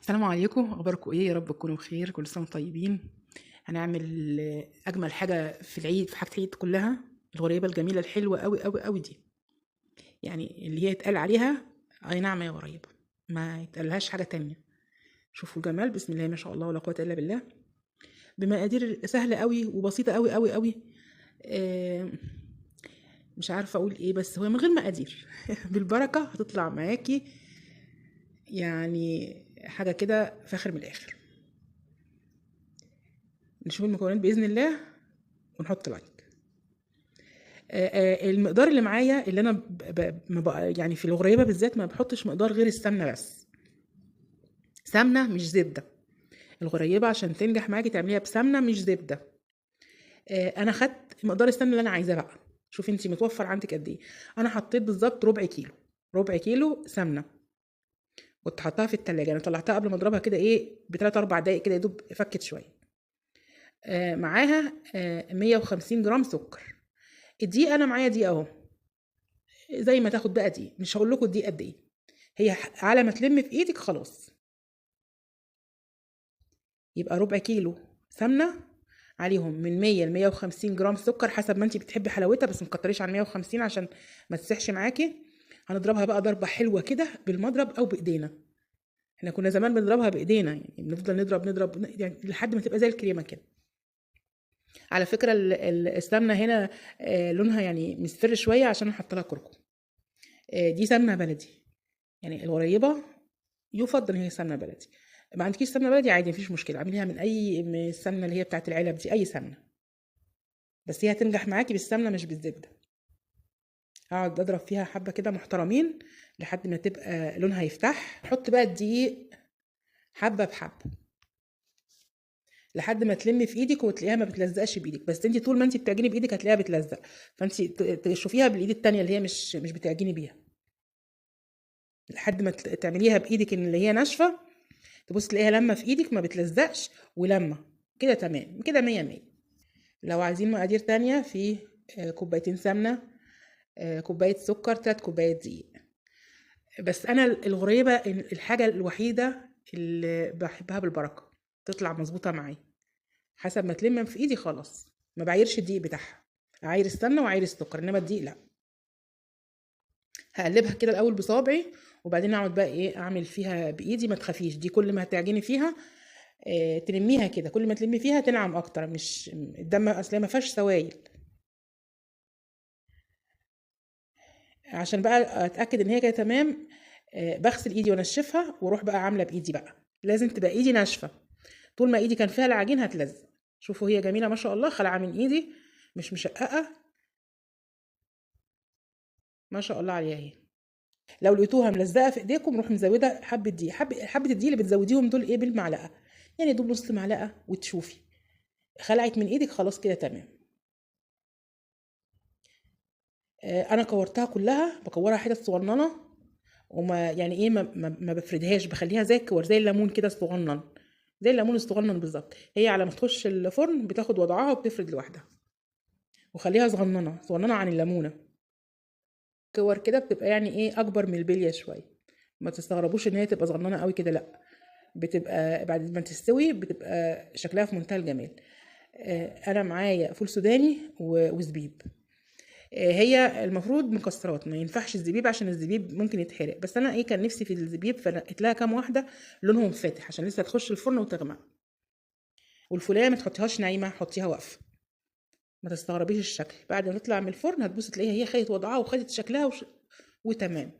السلام عليكم، اخباركم ايه؟ يا رب تكونوا بخير، كل سنه وانتم طيبين. هنعمل اجمل حاجه في العيد، في حاجه العيد كلها، الغريبه الجميله الحلوه قوي قوي قوي دي. يعني اللي هي يتقال عليها اي نعم يا غريبه، ما يتقالهاش حاجه تانية. شوفوا الجمال، بسم الله ما شاء الله ولا قوه الا بالله. بمقادير سهله قوي وبسيطه قوي قوي قوي. آه، مش عارفه اقول ايه، بس هو من غير مقادير بالبركه هتطلع معاكي. يعني حاجه كده فاخر من الاخر. نشوف المكونات باذن الله ونحط لايك. المقدار اللي معايا، اللي انا ما يعني في الغريبه بالذات ما بحطش مقدار غير السمنه بس. سمنه مش زبده. الغريبه عشان تنجح معاكي تعمليها بسمنه مش زبده. انا خدت مقدار السمنه اللي انا عايزاه بقى. شوفي انتي متوفر عندك قد ايه. انا حطيت بالظبط ربع كيلو. ربع كيلو سمنه. كنت حطاها في التلاجة، انا طلعتها قبل ما اضربها كده ايه بتلات اربع دقايق كده، يا دوب فكت شويه. معاها 150 جرام سكر. الدقيق انا معايا دقيق اهو. زي ما تاخد بقى دقيق، مش هقول لكم الدقيق قد ايه. هي على ما تلم في ايدك خلاص. يبقى ربع كيلو سمنه، عليهم من 100 ل 150 جرام سكر حسب ما انت بتحبي حلاوتها، بس مكتريش عن 150 عشان ما تسحش معاكي. هنضربها بقى ضربه حلوه كده بالمضرب او بايدينا. احنا كنا زمان بنضربها بايدينا، يعني بنفضل نضرب نضرب يعني لحد ما تبقى زي الكريمه كده. على فكره السمنه هنا لونها يعني مصفر شويه عشان احط لها كركم. دي سمنه بلدي. يعني القريبه يفضل ان هي سمنه بلدي. ما عندكيش سمنه بلدي عادي مفيش مشكله، اعمليها من السمنه اللي هي بتاعت العلب دي، اي سمنه. بس هي هتنجح معاكي بالسمنه مش بالزبده. هقعد اضرب فيها حبه كده محترمين لحد ما تبقى لونها يفتح. حط بقى الدقيق حبه بحبه لحد ما تلم في ايدك وتلاقيها ما بتلزقش بايدك، بس انت طول ما انت بتعجني بايدك هتلاقيها بتلزق. فانت تشوفيها بالايد التانية اللي هي مش بتعجني بيها، لحد ما تعمليها بايدك ان اللي هي ناشفه. تبص تلاقيها لما في ايدك ما بتلزقش، ولما كده تمام كده مية مية. لو عايزين مقادير تانية، في كوبايتين سمنة، كوباية سكر، 3 كوبايات دقيق. بس انا الغريبة الحاجة الوحيدة اللي بحبها بالبركة تطلع مظبوطة معايا. حسب ما تلم في ايدي خلاص، ما بعيرش الدقيق بتاعها. اعاير السمنة واعاير السكر، انما الدقيق لا. هقلبها كده الاول بصابعي، وبعدين اقعد بقى ايه اعمل فيها بايدي. ما تخافيش، دي كل ما هتعجني فيها تلميها كده، كل ما تلمي فيها تنعم اكتر. مش الدم اصلا ما فيهاش سوائل. عشان بقى اتاكد ان هي كده تمام، بغسل ايدي وانشفها واروح بقى عامله بايدي بقى. لازم تبقى ايدي ناشفه. طول ما ايدي كان فيها العجين هتلزق. شوفوا هي جميله ما شاء الله، خلعه من ايدي مش مشققه. ما شاء الله عليها اهي. لو لقيتوها ملزقه في ايديكم روح مزوده حبه دي حبه الدقيق اللي بتزوديهم دول ايه بالمعلقه. يعني دول نص معلقه وتشوفي خلعت من ايدك خلاص كده تمام. انا كورتها كلها، بكورها حتت صغننه. وما يعني ايه ما بفردهاش، بخليها زي الكور زي الليمون كده صغنن. زي الليمون الصغنن بالظبط. هي على ما تخش الفرن بتاخد وضعها وبتفرد لوحدها. وخليها صغننه صغننه عن الليمونه. كور كده بتبقى يعني ايه اكبر من البليه شويه. ما تستغربوش ان هي تبقى صغننه قوي كده، لا. بتبقى بعد ما تستوي بتبقى شكلها في منتهى الجمال. انا معايا فول سوداني وزبيب. هي المفروض مكسرات، ما ينفعش الزبيب عشان الزبيب ممكن يتحرق، بس انا ايه كان نفسي في الزبيب فنقيت لها كام واحده لونهم فاتح عشان لسه تخش الفرن وتغمق. والفوليه ما تحطيهاش نايمه، حطيها واقفه. ما تستغربيش الشكل، بعد ما تطلع من الفرن هتبص تلاقيها هي خدت وضعها وخدت شكلها وتمام.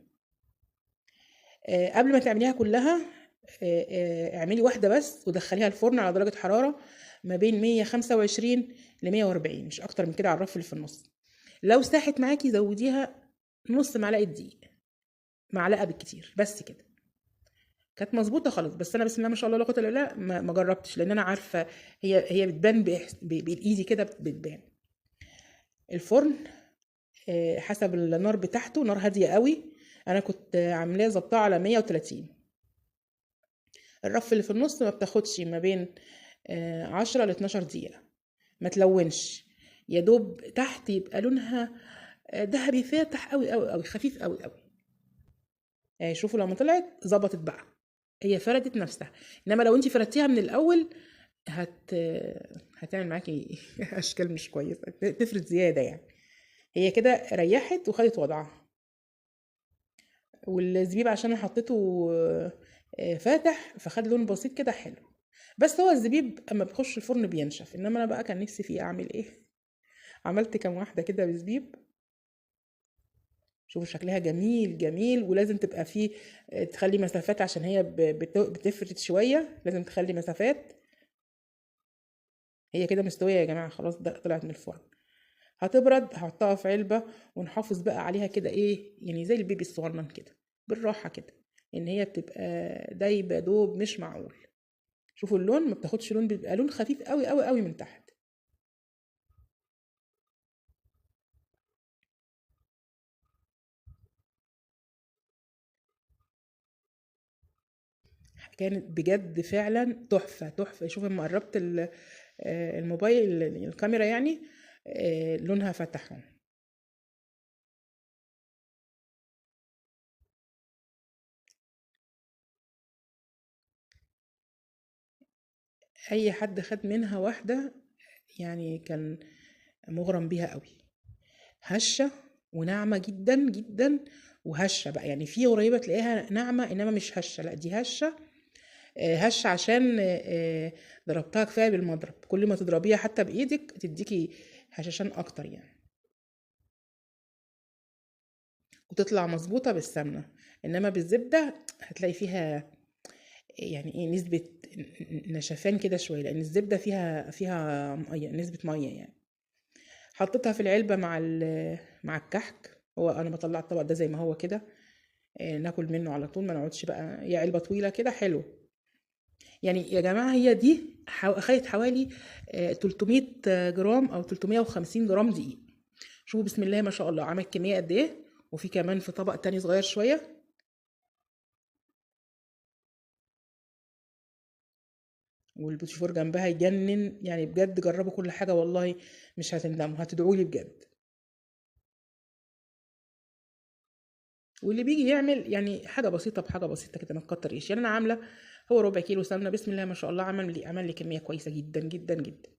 قبل ما تعمليها كلها اعملي واحده بس ودخليها الفرن على درجه حراره ما بين 125 ل 140، مش اكتر من كده، على الرف اللي في النص. لو ساحت معاكي زوديها نص معلقه دقيق، معلقه بالكتير بس كده. كانت مظبوطه خالص. بس انا بسم الله ما شاء الله لا قوه الا بالله ما جربتش، لان انا عارفه هي بتبان بالايدي كده بتبان. الفرن حسب النار بتاعته، نار هاديه قوي. انا كنت عاملاه ظبطاه على 130. الرف اللي في النص ما بتاخدش ما بين 10 ل 12 دقيقه. ما تلونش، يا دوب تحت يبقى لونها ذهبي فاتح قوي قوي قوي، خفيف قوي قوي. شوفوا لما طلعت ظبطت بقى. هي فردت نفسها. انما لو انت فردتيها من الاول هت هتعمل معاكي اشكال مش كويسه، تفرد زياده يعني. هي كده ريحت وخدت وضعها. والزبيب عشان انا حطيته فاتح، فخد لون بسيط كده حلو. بس هو الزبيب اما بيخش الفرن بينشف، انما انا بقى كان نفسي فيه اعمل ايه. عملت كام واحده كده بزبيب. شوفوا شكلها جميل جميل، ولازم تبقى فيه تخلي مسافات عشان هي بتفرد شويه، لازم تخلي مسافات. هي كده مستويه يا جماعه، خلاص ده طلعت من الفرن. هتبرد هحطها في علبة، ونحافظ بقى عليها كده ايه يعني زي البيبي الصغنن كده، بالراحة كده، ان هي بتبقى دايبة دوب مش معقول. شوفوا اللون ما بتاخدش لون، بيبقى لون خفيف قوي قوي قوي من تحت. كانت بجد فعلا تحفة تحفة. شوفوا لما قربت الموبايل الكاميرا يعني لونها فتح. اي حد خد منها واحدة يعني كان مغرم بيها قوي. هشة وناعمة جدا جدا. وهشة بقى يعني في قريبة تلاقيها ناعمة انما مش هشة، لا دي هشة. هشة عشان ضربتها كفاية بالمضرب. كل ما تضربيها حتى بايدك تديكي هشاشان اكتر يعني، وتطلع مظبوطة بالسمنة. انما بالزبدة هتلاقي فيها يعني ايه نسبة نشفان كده شوية، لان الزبدة فيها مية، نسبة مية يعني. حطيتها في العلبة مع الكحك. هو انا بطلع الطبق ده زي ما هو كده، ناكل منه على طول، ما نقعدش بقى. هي علبة طويلة كده حلو يعني يا جماعة. هي دي خدت حوالي 300 جرام او 350 جرام دقيق. شوفوا بسم الله ما شاء الله عمل كمية قد ايه. وفي كمان في طبق تاني صغير شوية. والبوتيفور جنبها يجنن يعني بجد. جربوا كل حاجة والله مش هتندموا، هتدعوا لي بجد. واللي بيجي يعمل يعني حاجة بسيطة بحاجة بسيطة كده ما تكتريش يعني. انا عاملة هو ربع كيلو سمنة، بسم الله ما شاء الله عمل لي كمية كويسة جدا جدا جدا.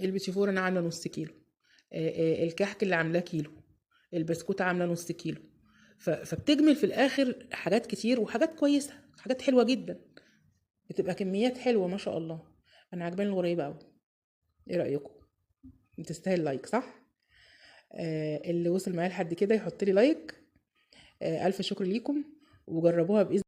البيتي فور انا عامله نص كيلو. الكحك اللي عاملاه كيلو. البسكوت عامله نص كيلو. فبتجمل في الاخر حاجات كتير وحاجات كويسه، حاجات حلوه جدا. بتبقى كميات حلوه ما شاء الله. انا عجباني الغريبه قوي. ايه رايكم؟ تستاهل لايك صح؟ اللي وصل معايا لحد كده يحط لي لايك. الف شكر ليكم. وجربوها باذن